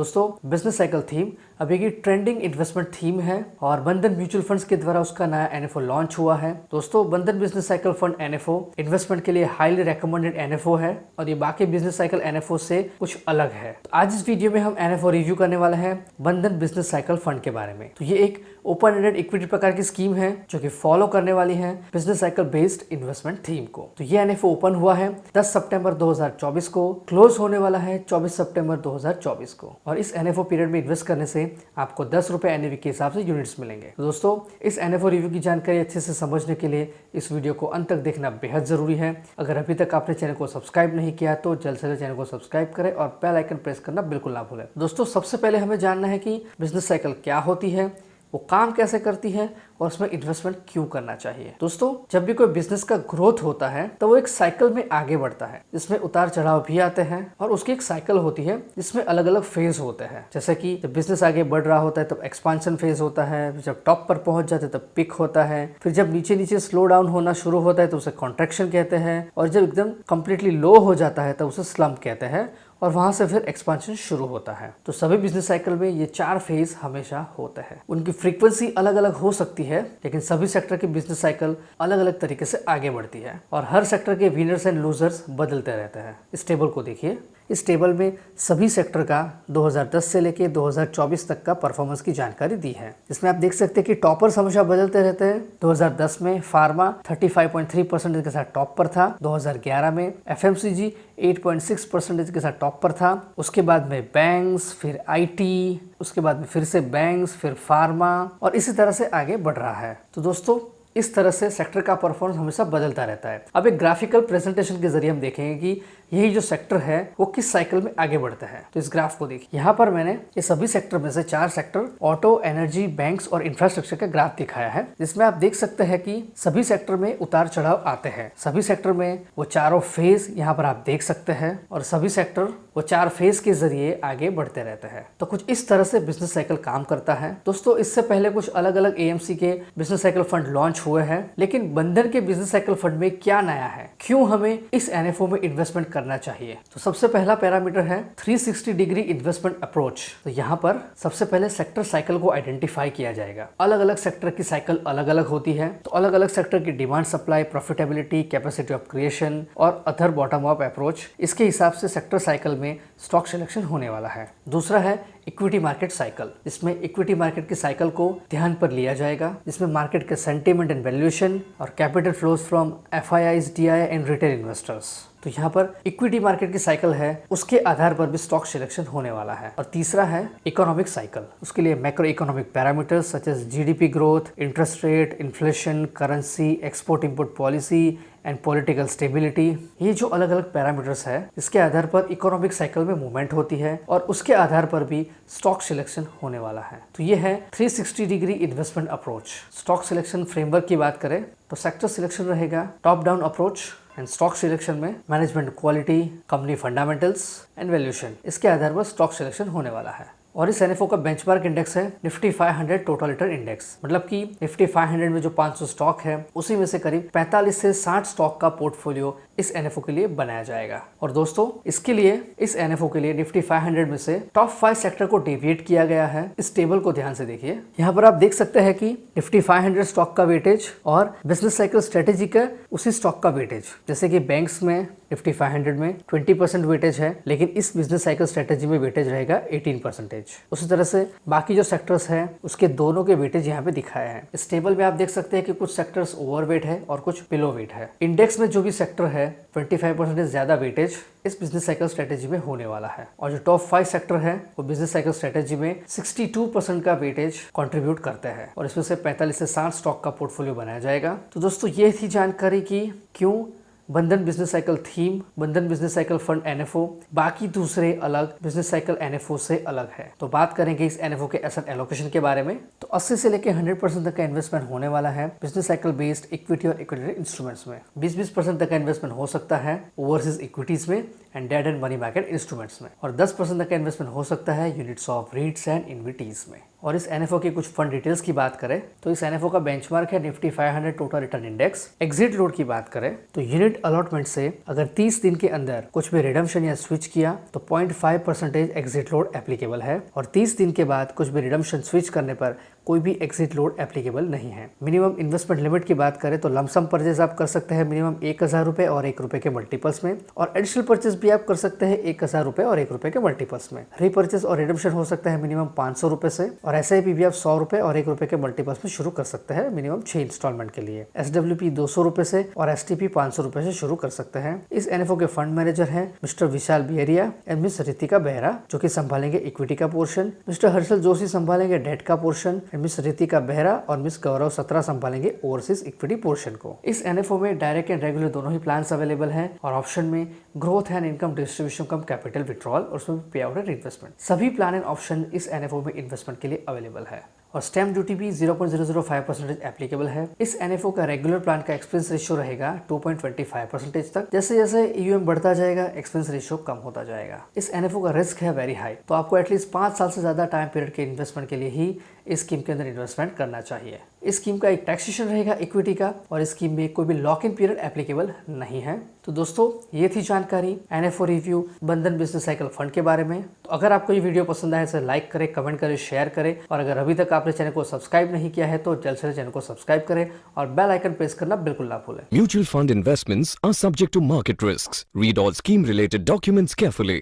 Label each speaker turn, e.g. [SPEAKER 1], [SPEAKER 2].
[SPEAKER 1] दोस्तों business cycle theme अभी की ट्रेंडिंग इन्वेस्टमेंट थीम है और बंधन म्यूचुअल फंड्स के द्वारा उसका नया एनएफओ लॉन्च हुआ है। दोस्तों बंधन business cycle fund NFO investment के लिए हाईली रेकमेंडेड एनएफओ है और ये बाकी बिजनेस साइकिल एनएफओ से कुछ अलग है। तो आज इस वीडियो में हम एनएफओ रिव्यू करने वाले हैं बंधन बिजनेस साइकिल फंड के बारे में। तो ये एक ओपन एंडेड इक्विटी प्रकार की स्कीम है जो कि फॉलो करने वाली है business cycle based investment theme को। तो ये एनएफओ ओपन हुआ है 10 सितंबर 2024 को, क्लोज होने वाला है 24 सितंबर 2024 को और इस एनएफओ पीरियड में इन्वेस्ट करने से आपको 10 रुपए एनएवी के हिसाब से यूनिट्स मिलेंगे। तो दोस्तों इस एनएफओ रिव्यू की जानकारी अच्छे से समझने के लिए इस वीडियो को अंत तक देखना बेहद जरूरी है। अगर अभी तक आपने चैनल को सब्सक्राइब नहीं किया तो जल्द से जल्द चैनल को सब्सक्राइब करें और बेल आइकन प्रेस करना बिल्कुल ना भूलें। दोस्तों सबसे पहले हमें जानना है कि बिजनेस साइकिल क्या होती है, वो काम कैसे करती है और उसमें इन्वेस्टमेंट क्यों करना चाहिए। दोस्तों जब भी कोई बिजनेस का ग्रोथ होता है तो वो एक साइकिल में आगे बढ़ता है जिसमें उतार चढ़ाव भी आते हैं और उसकी एक साइकिल होती है जिसमें अलग अलग फेज होते हैं। जैसे कि जब बिजनेस आगे बढ़ रहा होता है तब एक्सपांशन फेज होता है, जब टॉप पर पहुंच जाते हैं तब पिक होता है, फिर जब नीचे नीचे स्लो डाउन होना शुरू होता है तो उसे कॉन्ट्रैक्शन कहते हैं और जब एकदम कंप्लीटली लो हो जाता है तब उसे स्लम्प कहते हैं और वहां से फिर एक्सपांशन शुरू होता है। तो सभी बिजनेस साइकिल में ये 4 फेज हमेशा होते हैं। उनकी फ्रीक्वेंसी अलग अलग हो सकती है लेकिन सभी सेक्टर की बिजनेस साइकिल अलग अलग तरीके से आगे बढ़ती है और हर सेक्टर के विनर्स एंड लूजर्स बदलते रहते हैं। इस टेबल को देखिए, इस टेबल में सभी सेक्टर का 2010 से लेके 2024 तक का परफॉर्मेंस की जानकारी दी है। इसमें आप देख सकते हैं कि टॉपर्स हमेशा बदलते रहते हैं। 2010 में फार्मा 35.3% के साथ टॉप पर था। 2011 में एफएमसीजी 8.6% के साथ टॉप पर था। उसके बाद में बैंक्स, फिर आईटी, उसके बाद में फिर से बैंक्स, फिर फार्मा और इसी तरह से आगे बढ़ रहा है। तो दोस्तों इस तरह से सेक्टर का परफॉर्मेंस हमेशा बदलता रहता है। अब एक ग्राफिकल प्रेजेंटेशन के जरिए हम देखेंगे कि यही जो सेक्टर है वो किस साइकिल में आगे बढ़ता है। तो इस ग्राफ को देखिए, यहाँ पर मैंने ये सभी सेक्टर में से 4 सेक्टर ऑटो, एनर्जी, बैंक्स और इंफ्रास्ट्रक्चर का ग्राफ दिखाया है जिसमें आप देख सकते हैं कि सभी सेक्टर में उतार चढ़ाव आते हैं। सभी सेक्टर में वो चारों फेज यहाँ पर आप देख सकते हैं और सभी सेक्टर वो 4 फेज के जरिए आगे बढ़ते रहते हैं। तो कुछ इस तरह से बिजनेस साइकिल काम करता है। दोस्तों इससे पहले कुछ अलग अलग एएमसी के बिजनेस साइकिल फंड लॉन्च हुए हैं लेकिन बंधन के बिजनेस साइकिल फंड में क्या नया है, क्यों हमें इस एनएफओ में इन्वेस्टमेंट करना चाहिए। तो सबसे पहला पैरामीटर है 360 डिग्री इन्वेस्टमेंट अप्रोच। तो यहाँ पर सबसे पहले सेक्टर साइकिल को आइडेंटिफाई किया जाएगा। अलग अलग सेक्टर की साइकिल अलग अलग होती है तो अलग अलग सेक्टर की demand, supply, profitability, capacity of creation और अदर बॉटम अप अप्रोच, इसके हिसाब से सेक्टर साइकिल में स्टॉक सिलेक्शन होने वाला है। दूसरा है इक्विटी मार्केट साइकिल, जिसमें इक्विटी मार्केट की साइकिल को ध्यान पर लिया जाएगा, जिसमें मार्केट के सेंटीमेंट एंड वैल्यूएशन और capital flows from FIIs, DI and retail investors. तो यहाँ पर इक्विटी मार्केट की साइकिल है उसके आधार पर भी स्टॉक सिलेक्शन होने वाला है। और तीसरा है इकोनॉमिक साइकिल, उसके लिए macro economic parameters such as GDP growth, interest rate, inflation, currency, export import policy and political stability, ये जो अलग अलग पैरामीटर्स है इसके आधार पर इकोनॉमिक साइकिल में मूवमेंट होती है और उसके आधार पर भी स्टॉक सिलेक्शन होने वाला है। तो ये है 360 degree investment approach. Stock selection framework की बात करें तो सेक्टर सिलेक्शन रहेगा top down approach and stock selection में management quality, company fundamentals and valuation, इसके आधार पर स्टॉक सिलेक्शन होने वाला है। और इस एनएफओ का बेंचमार्क इंडेक्स है निफ्टी 500 टोटल रिटर्न इंडेक्स, मतलब कि निफ्टी 500 में जो 500 स्टॉक है उसी में से करीब 45 से 60 स्टॉक का पोर्टफोलियो इस एनएफओ के लिए बनाया जाएगा। और दोस्तों इसके लिए इस एनएफओ के लिए निफ्टी 500 में से टॉप 5 सेक्टर को डेविएट किया गया है। इस टेबल को ध्यान से देखिए, यहाँ पर आप देख सकते हैं कि निफ्टी 500 स्टॉक का वेटेज और बिजनेस साइकिल स्ट्रेटेजी का उसी स्टॉक का वेटेज, जैसे कि बैंक्स में निफ्टी 500 में 20% वेटेज है लेकिन इस बिजनेस साइकिल स्ट्रेटेजी में वेटेज रहेगा 18%। उसी तरह से बाकी जो सेक्टर्स हैं उसके दोनों के वेटेज यहाँ पे दिखाए हैं। इस टेबल में आप देख सकते हैं कि कुछ सेक्टर्स ओवरवेट है और कुछ बिलो वेट है। इंडेक्स में जो भी सेक्टर है 25% ज्यादा वेटेज इस बिजनेस साइकिल स्ट्रेटेजी में होने वाला है और जो टॉप 5 सेक्टर है वो बिजनेस साइकिल स्ट्रेटेजी में 62% का वेटेज कंट्रीब्यूट करते हैं और इसमें से 45 से 60 स्टॉक का पोर्टफोलियो बनाया जाएगा। तो दोस्तों ये थी जानकारी की क्यों बंधन बिजनेस साइकिल थीम, बंधन बिजनेस साइकिल फंड एनएफओ बाकी दूसरे अलग बिजनेस साइकिल एनएफओ से अलग है। तो बात करेंगे इस एनएफओ के एसेट एलोकेशन के बारे में। तो 80 से लेकर 100% तक का इन्वेस्टमेंट होने वाला है बिजनेस साइकिल बेस्ड इक्विटी और इक्विटी इंस्ट्रूमेंट्स में। 20% तक का इन्वेस्टमेंट हो सकता है ओवरसीज इक्विटीज में and debt and money market instruments में और 10% तक का इन्वेस्टमेंट हो सकता है units of REITs and InvITs में। और इस एनएफओ की कुछ फंड डिटेल्स की बात करें तो इस एनएफओ का बेंचमार्क है Nifty 500 total return index. Exit load की बात करें तो यूनिट अलॉटमेंट से अगर 30 दिन के अंदर कुछ भी रिडम्पशन या स्विच किया तो 0.5% एग्जिट लोड एप्लीकेबल है, और 30 दिन के बाद कुछ भी रिडम्पशन स्विच करने पर कोई भी एग्जिट लोड एप्लीकेबल नहीं है। मिनिमम इन्वेस्टमेंट लिमिट की बात करें तो लमसम परचेज आप कर सकते हैं मिनिमम 1000 रुपए और 1 रुपए के मल्टीपल्स में, और एडिशनल परचेज भी आप कर सकते हैं 1000 रुपए और 1 रुपए के मल्टीपल्स में। रीपरचेज और रिडम्पशन हो सकता है मिनिमम 500 रुपए से, और SIP भी आप 100 रुपए और 1 रुपए के मल्टीपल्स में शुरू कर सकते हैं मिनिमम 6 इंस्टॉलमेंट के लिए। SWP 200 रुपए से और STP 500 रुपए से शुरू कर सकते हैं। इस एनएफओ के फंड मैनेजर हैं मिस्टर विशाल बिहरिया एंड मिस रितिका बेहरा, जो कि संभालेंगे इक्विटी का पोर्शन। मिस्टर हर्षल जोशी संभालेंगे डेट का पोर्शन, मिस रितिका बेहरा और मिस गौरव सत्रा संभालेंगे ओवरसीज इक्विटी पोर्शन को। इस एनएफओ में डायरेक्ट एंड रेगुलर दोनों ही प्लान्स अवेलेबल हैं, और ऑप्शन में growth and income distribution come capital withdrawal और उसमें पे आउट एंड इन्वेस्टमेंट, सभी प्लान एंड ऑप्शन इस एनएफओ में इन्वेस्टमेंट के लिए अवेलेबल है। और स्टैम्प ड्यूटी भी 0.005% एप्लीकेबल है। इस एनएफओ का रेगुलर प्लान का एक्सपेंस रेशियो रहेगा 2.25% तक। जैसे जैसे ईयूएम बढ़ता जाएगा एक्सपेंस रेशियो कम होता जाएगा। इस एनएफओ का रिस्क है वेरी हाई, तो आपको एटलीस्ट 5 साल से ज्यादा टाइम पीरियड के इन्वेस्टमेंट के लिए ही इस स्कीम के अंदर इन्वेस्टमेंट करना चाहिए। इस स्कीम का एक टैक्सेशन रहेगा इक्विटी का, और इस स्कीम में कोई भी लॉक इन पीरियड एप्लीकेबल नहीं है। तो दोस्तों ये थी जानकारी एनएफओ रिव्यू बंधन बिजनेस साइकिल फंड के बारे में। तो अगर आपको ये वीडियो पसंद आए तो लाइक करें, कमेंट करें, शेयर करें, और अगर अभी तक आपने चैनल को सब्सक्राइब नहीं किया है तो जल्द से जल्द चैनल को सब्सक्राइब करें और बेल आइकन प्रेस करना बिल्कुल ना भूलें।
[SPEAKER 2] Mutual fund investments are subject to market risks. Read all scheme related documents carefully.